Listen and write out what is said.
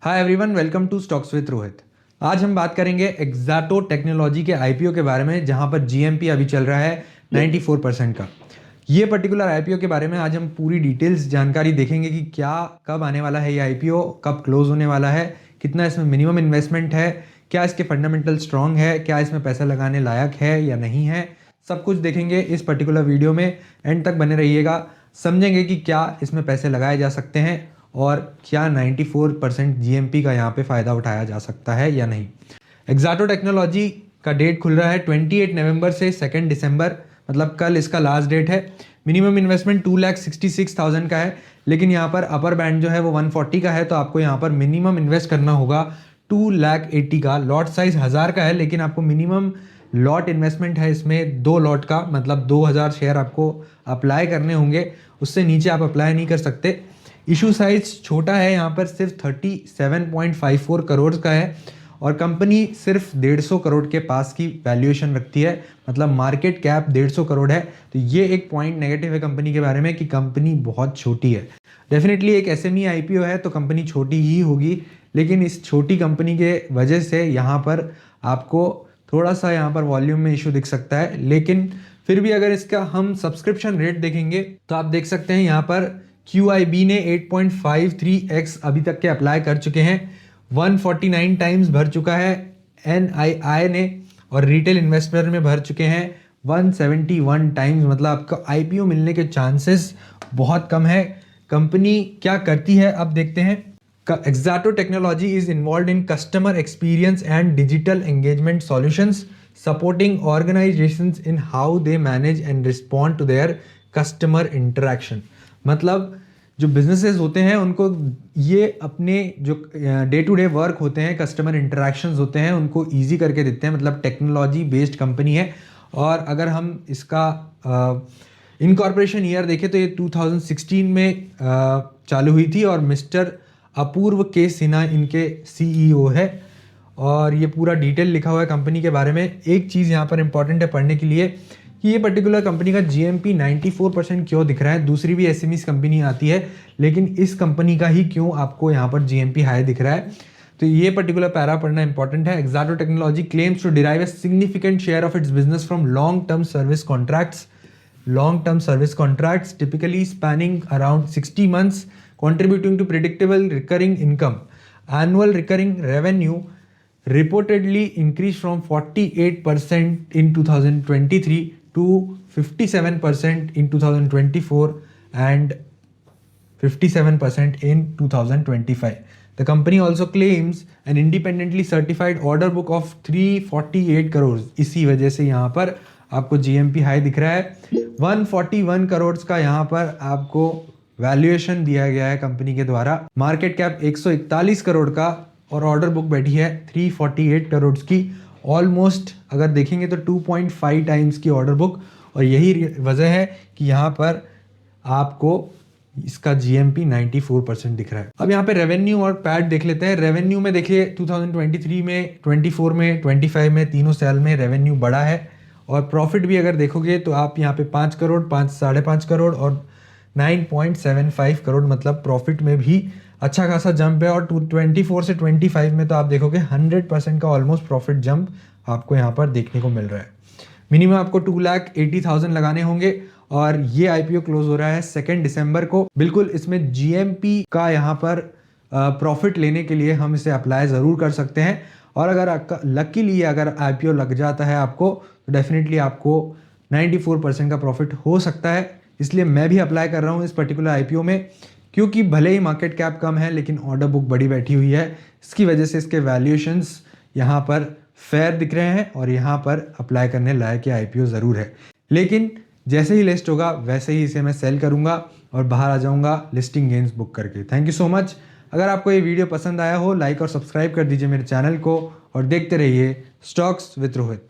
Hi everyone, welcome to stocks with Rohit. आज हम बात करेंगे एक्साटो टेक्नोलॉजी के आईपीओ के बारे में, जहां पर जीएमपी अभी चल रहा है 94% का। ये पर्टिकुलर आईपीओ के बारे में आज हम पूरी डिटेल्स जानकारी देखेंगे कि क्या कब आने वाला है ये आईपीओ, कब क्लोज होने वाला है, कितना इसमें मिनिमम इन्वेस्टमेंट है, क्या इसके फंडामेंटल स्ट्रॉन्ग है, क्या इसमें पैसा लगाने लायक है या नहीं है। सब कुछ देखेंगे इस पर्टिकुलर वीडियो में। एंड तक बने रहिएगा, समझेंगे कि क्या इसमें पैसे लगाए जा सकते हैं और क्या 94% जीएमपी का यहाँ पे फ़ायदा उठाया जा सकता है या नहीं। एक्साटो टेक्नोलॉजी का डेट खुल रहा है 28 नवंबर से 2 दिसंबर, मतलब कल इसका लास्ट डेट है। मिनिमम इन्वेस्टमेंट 2,66,000 का है, लेकिन यहाँ पर अपर बैंड जो है वो 140 का है, तो आपको यहाँ पर मिनिमम इन्वेस्ट करना होगा 2,80,000 का। लॉट साइज 1000 का है, लेकिन आपको मिनिमम लॉट इन्वेस्टमेंट है इसमें 2 लॉट का, मतलब 2000 शेयर आपको अप्लाई करने होंगे। उससे नीचे आप अप्लाई नहीं कर सकते। इशू साइज छोटा है, यहाँ पर सिर्फ 37.54 करोड़ का है और कंपनी सिर्फ 150 करोड़ के पास की वैल्यूएशन रखती है, मतलब मार्केट कैप 150 करोड़ है। तो ये एक पॉइंट नेगेटिव है कंपनी के बारे में कि कंपनी बहुत छोटी है। डेफिनेटली एक एसएमई आईपीओ है तो कंपनी छोटी ही होगी, लेकिन इस छोटी कंपनी के वजह से यहाँ पर आपको थोड़ा सा यहाँ पर वॉल्यूम में इशू दिख सकता है। लेकिन फिर भी अगर इसका हम सब्सक्रिप्शन रेट देखेंगे तो आप देख सकते हैं यहाँ पर QIB ने 8.53x अभी तक के अप्लाई कर चुके हैं, 149 टाइम्स भर चुका है। NII ने और रिटेल इन्वेस्टर में भर चुके हैं 171 टाइम्स, मतलब आपको आईपीओ मिलने के चांसेस बहुत कम है। कंपनी क्या करती है अब देखते हैं। Exato technology is involve in customer experience and digital engagement solutions, supporting organisations in how they manage and respond to their customer interaction. मतलब जो बिजनेसेस होते हैं उनको ये अपने जो डे टू डे वर्क होते हैं, कस्टमर इंटरेक्शंस होते हैं, उनको इजी करके देते हैं। मतलब टेक्नोलॉजी बेस्ड कंपनी है। और अगर हम इसका इनकॉर्पोरेशन ईयर देखें तो ये 2016 में चालू हुई थी और मिस्टर अपूर्व के सिन्हा इनके CEO है। और ये पूरा डिटेल लिखा हुआ है कंपनी के बारे में। एक चीज़ यहाँ पर इंपॉर्टेंट है पढ़ने के लिए कि ये पर्टिकुलर कंपनी का जीएमपी 94% क्यों दिख रहा है। दूसरी भी एसएमईज कंपनी आती है, लेकिन इस कंपनी का ही क्यों आपको यहाँ पर जीएमपी हाई दिख रहा है। तो ये पर्टिकुलर पैरा पढ़ना इंपॉर्टेंट है। Exato technology claims to derive a significant share of its business from long term service contracts. Long term service contracts typically spanning around 60 months, contributing to predictable recurring income. Annual recurring revenue reportedly increased from 48% in 2023 to 57% in 2024 and 57% in 2025. The company also claims an independently certified order book of 348 crores. इसी वजह से यहाँ पर आपको GMP high दिख रहा है। 141 करोड़ का यहाँ पर आपको वैल्यूएशन दिया गया है कंपनी के द्वारा। मार्केट कैप 141 करोड़ का और ऑर्डर बुक बैठी है 348 करोड़ की। ऑलमोस्ट अगर देखेंगे तो 2.5 टाइम्स की ऑर्डर बुक, और यही वजह है कि यहाँ पर आपको इसका जीएमपी 94% दिख रहा है। अब यहाँ पे रेवेन्यू और पैट देख लेते हैं। रेवेन्यू में देखिए 2023 में, 24 में, 25 में, तीनों साल में रेवेन्यू बढ़ा है। और प्रॉफिट भी अगर देखोगे तो आप यहाँ पे 5 करोड़, 5.5 करोड़ और 9.75 करोड़, मतलब प्रॉफिट में भी अच्छा खासा जंप है। और 24 से 25 में तो आप देखोगे 100% का ऑलमोस्ट प्रॉफिट जंप आपको यहाँ पर देखने को मिल रहा है। मिनिमम आपको 2,80,000 लगाने होंगे और ये आईपीओ क्लोज हो रहा है 2 दिसंबर को। बिल्कुल इसमें जीएमपी का यहाँ पर प्रॉफिट लेने के लिए हम इसे अप्लाई ज़रूर कर सकते हैं। और अगर लकीली अगर आईपीओ लग जाता है आपको, तो डेफिनेटली आपको 94% का प्रॉफिट हो सकता है। इसलिए मैं भी अप्लाई कर रहा हूँ इस पर्टिकुलर आईपीओ में, क्योंकि भले ही मार्केट कैप कम है लेकिन ऑर्डर बुक बड़ी बैठी हुई है। इसकी वजह से इसके वैल्यूएशंस यहाँ पर फेयर दिख रहे हैं और यहाँ पर अप्लाई करने लायक ये आईपीओ ज़रूर है। लेकिन जैसे ही लिस्ट होगा वैसे ही इसे मैं सेल करूँगा और बाहर आ जाऊँगा लिस्टिंग गेन्स बुक करके। Thank you so much. अगर आपको ये वीडियो पसंद आया हो, लाइक और सब्सक्राइब कर दीजिए मेरे चैनल को और देखते रहिए स्टॉक्स विद रोहित।